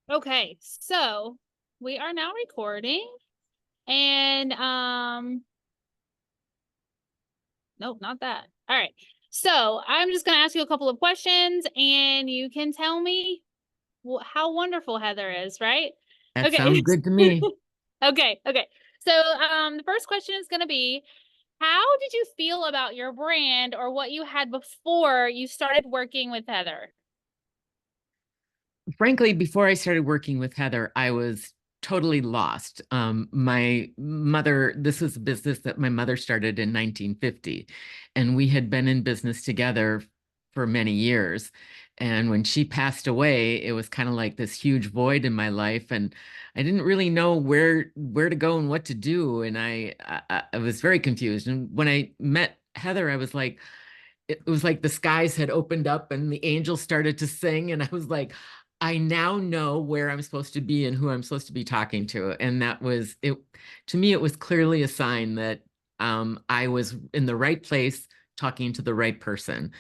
Okay, so we are now recording and nope, not that. All right. So I'm just gonna ask you a couple of questions and you can tell me how wonderful Heather is, right? That Okay. sounds good to me. Okay. So the first question is gonna be, how did you feel about your brand or what you had before you started working with Heather? Frankly, before I started working with Heather, I was totally lost. My mother, this was a business that my mother started in 1950, and we had been in business together for many years. And when she passed away, it was kind of like this huge void in my life, and I didn't really know where to go and what to do. And I was very confused. And when I met Heather, I was like, it was like the skies had opened up and the angels started to sing. And I was like, I now know where I'm supposed to be and who I'm supposed to be talking to. And that was it. To me, it was clearly a sign that I was in the right place talking to the right person.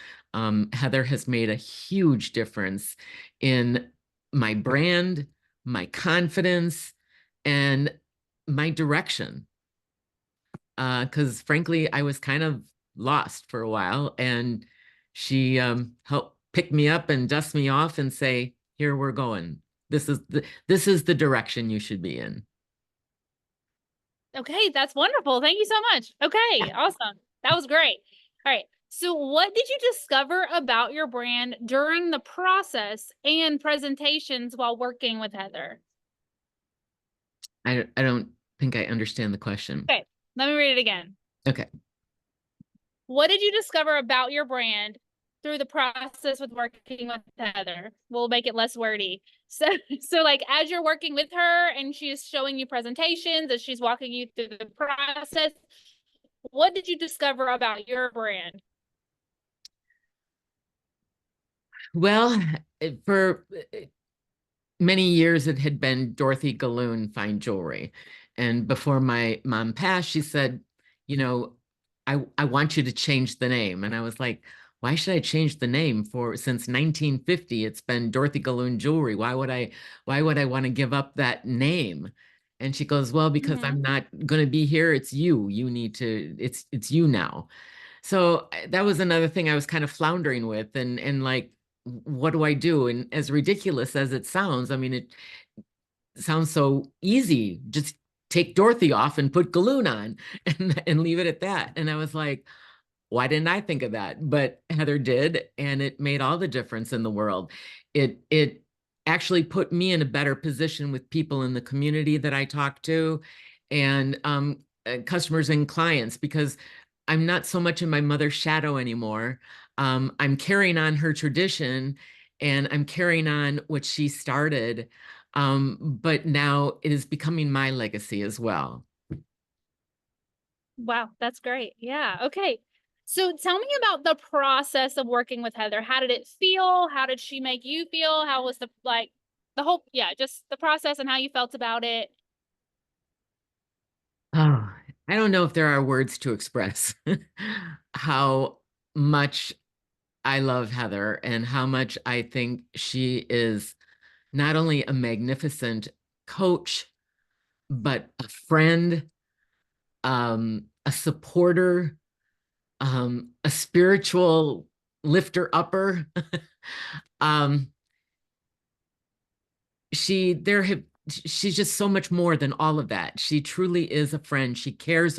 Heather has made a huge difference in my brand, my confidence, and my direction. Because frankly, I was kind of lost for a while, and she helped pick me up and dust me off and say, "Here we're going. This is the direction you should be in." Okay, that's wonderful. Thank you so much. Okay, awesome. That was great. All right. So, what did you discover about your brand during the process and presentations while working with Heather? I don't think I understand the question. Okay, let me read it again. Okay. What did you discover about your brand through the process with working with Heather? We'll make it less wordy. So, so like as you're working with her and she's showing you presentations, as she's walking you through the process, what did you discover about your brand? Well, for many years it had been Dorothy Gallun Fine Jewelry. And before my mom passed, she said, you know, I want you to change the name. And I was like, why should I change the name? For since 1950, it's been Dorothy Gallun Jewelry. Why would I want to give up that name? And she goes, well, because Mm-hmm. I'm not going to be here. It's you. You need to, it's you now. So that was another thing I was kind of floundering with, and like, what do I do? And as ridiculous as it sounds, I mean, it sounds so easy. Just take Dorothy off and put Galoon on and leave it at that. And I was like, why didn't I think of that? But Heather did, and it made all the difference in the world. It actually put me in a better position with people in the community that I talk to, and customers and clients, because I'm not so much in my mother's shadow anymore. I'm carrying on her tradition, and I'm carrying on what she started. But now it is becoming my legacy as well. Wow, that's great. Yeah. Okay. So tell me about the process of working with Heather. How did it feel? How did she make you feel? How was the like the whole yeah, just the process and how you felt about it. Oh, I don't know if there are words to express how much I love Heather and how much I think she is not only a magnificent coach, but a friend, a supporter, a spiritual lifter upper. um, she there have she's just so much more than all of that. She truly is a friend. She truly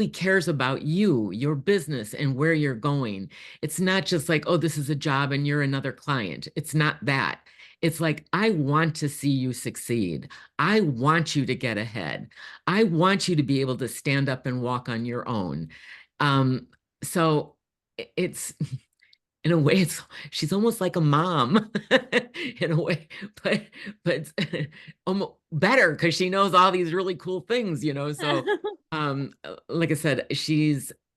cares about you, your business, and where you're going. It's not just like, oh, this is a job and you're another client. It's not that. It's like, I want to see you succeed. I want you to get ahead. I want you to be able to stand up and walk on your own. Um, so it's in a way, it's she's almost like a mom in a way, but almost better because she knows all these really cool things. So like I said,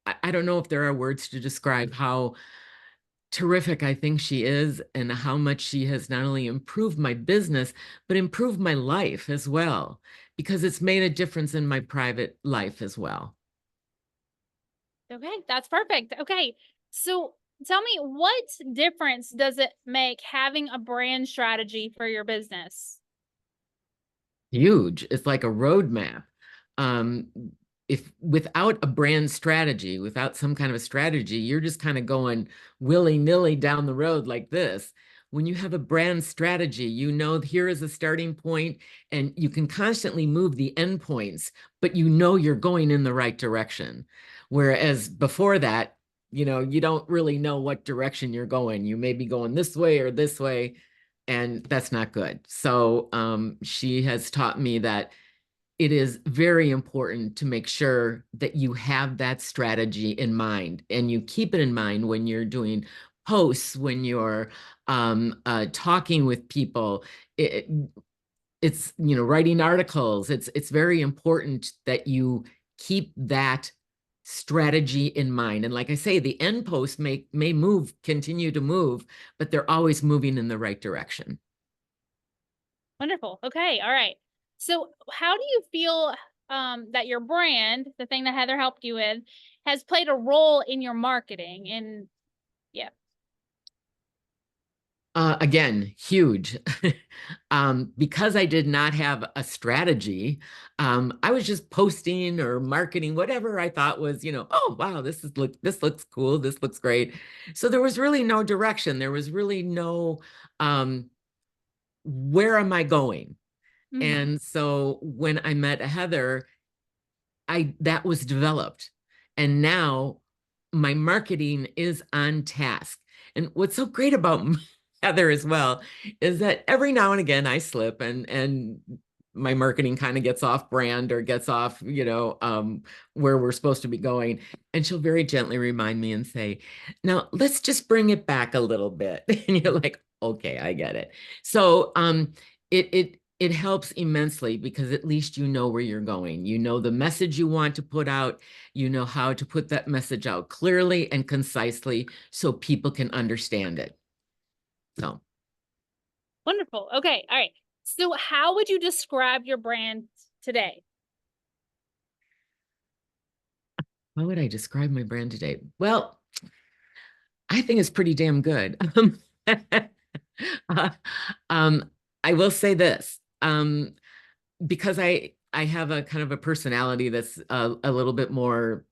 I don't know if there are words to describe how terrific I think she is, and how much she has not only improved my business but improved my life as well, because it's made a difference in my private life as well. Okay, that's perfect. Okay. So tell me, what difference does it make having a brand strategy for your business? Huge. It's like a roadmap. Um, if without a brand strategy, without some kind of a strategy, you're just kind of going willy-nilly down the road like this. When you have a brand strategy, you know here is a starting point, and you can constantly move the endpoints, but you know you're going in the right direction. Whereas before that, you don't really know what direction you're going. You may be going this way or this way, and that's not good. So she has taught me that it is very important to make sure that you have that strategy in mind, and you keep it in mind when you're doing posts, when you're talking with people. It's writing articles. It's very important that you keep that strategy in mind. And like I say, the end posts may continue to move, but they're always moving in the right direction. Wonderful. Okay. All right. So, how do you feel that your brand, the thing that Heather helped you with, has played a role in your marketing? And yeah. Again, huge. Because I did not have a strategy, I was just posting or marketing whatever I thought was, oh wow, this looks cool, this looks great. So there was really no direction. There was really no where am I going? Hmm. And so when I met Heather, I that was developed. And now my marketing is on task. And what's so great about Heather as well is that every now and again I slip and my marketing kind of gets off brand or gets off, where we're supposed to be going. And she'll very gently remind me and say, now let's just bring it back a little bit. And you're like, okay, I get it. So it helps immensely because at least you know where you're going. You know the message you want to put out. You know how to put that message out clearly and concisely so people can understand it. So, Wonderful. Okay. All right. So, how would you describe your brand today? how would I describe my brand today? Well, I think it's pretty damn good. uh, um, I will say this. Because I have a kind of a personality that's a little bit more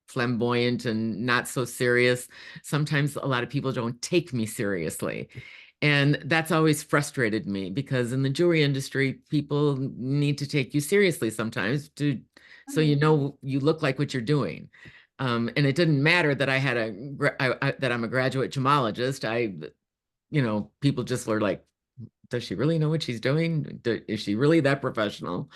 flamboyant and not so serious. Sometimes a lot of people don't take me seriously. And that's always frustrated me because in the jewelry industry, people need to take you seriously sometimes to so Mhm. you look like what you're doing. And it didn't matter that that I'm a graduate gemologist. People just were like, does she really know what she's doing? Is she really that professional?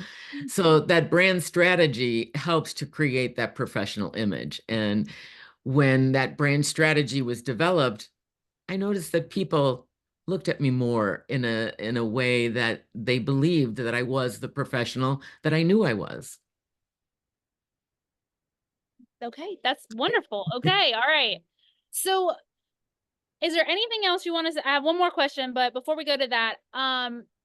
So that brand strategy helps to create that professional image. And when that brand strategy was developed, I noticed that people looked at me more in a way that they believed that I was the professional that I knew I was. Okay, that's wonderful. Okay, all right. So, is there anything else you want to? I have one more question, but before we go to that,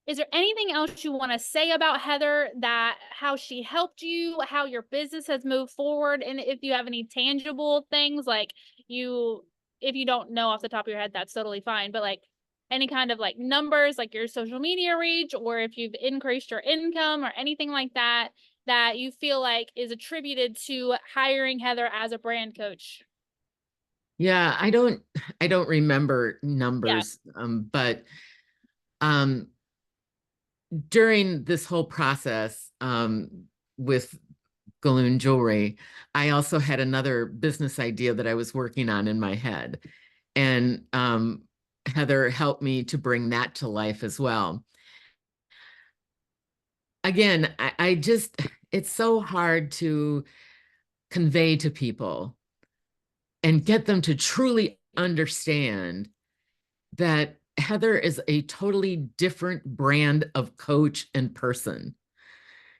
is there anything else you want to say about Heather, that how she helped you, how your business has moved forward, and if you have any tangible things like you, if you don't know off the top of your head, that's totally fine. But like any kind of like numbers, like your social media reach, or if you've increased your income or anything like that, that you feel like is attributed to hiring Heather as a brand coach. Yeah, I don't remember Yeah. numbers, but um, during this whole process with Gallun jewelry, I also had another business idea that I was working on in my head. And Heather helped me to bring that to life as well. Again, I just, it's so hard to convey to people and get them to truly understand that Heather is a totally different brand of coach and person.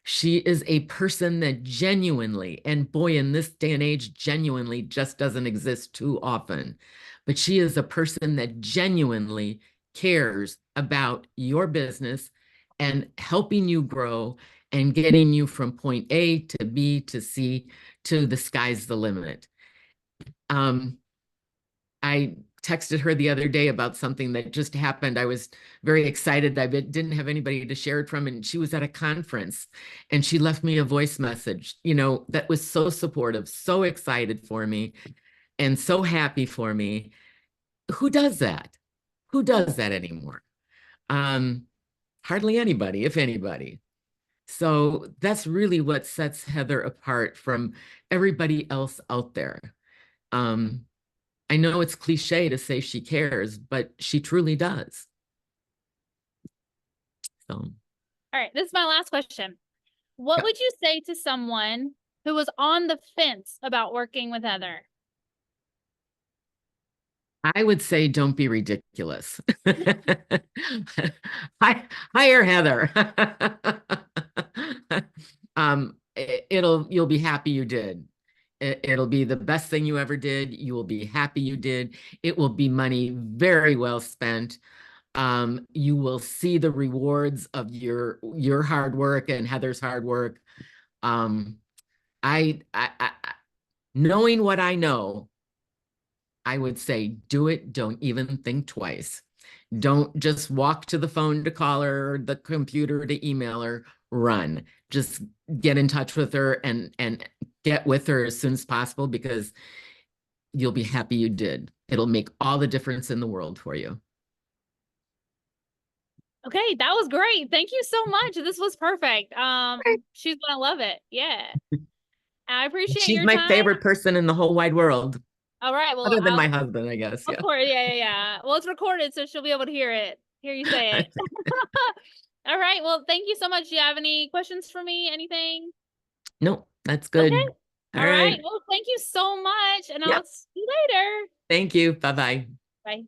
She is a person that genuinely, and boy, in this day and age, genuinely just doesn't exist too often. But she is a person that genuinely cares about your business and helping you grow and getting you from point A to B to C to the sky's the limit. Um, I texted her the other day about something that just happened. I was very excited. I didn't have anybody to share it from, and she was at a conference and she left me a voice message, that was so supportive, so excited for me, and so happy for me. Who does that? Who does that anymore? Um, Hardly anybody, if anybody. So that's really what sets Heather apart from everybody else out there. Um, I know it's cliche to say she cares, but she truly does. So, All right, this is my last question. What yeah, would you say to someone who was on the fence about working with Heather? I would say don't be ridiculous. Hire Heather. You'll be happy you did. It'll be the best thing you ever did. You will be happy you did. It will be money very well spent. You will see the rewards of your hard work and Heather's hard work. Um, Knowing what I know, I would say do it. Don't even think twice. Don't just walk to the phone to call her, or the computer to email her. Run. Just get in touch with her and get with her as soon as possible, because you'll be happy you did. It'll make all the difference in the world for you. Okay, that was great. Thank you so much. This was perfect. She's gonna love it. Yeah. I appreciate She's your my time. favorite person in the whole wide world, All right. Well, other than my I'll husband, I guess. of Yeah. course. Yeah, yeah, yeah. Well, it's recorded, so she'll be able to hear you say it. All right. Well, thank you so much. Do you have any questions for me? Anything? No, that's Okay. good. All All right. right. Well, thank you so much, and I'll Yep. see you later. Thank you. Bye bye. Bye.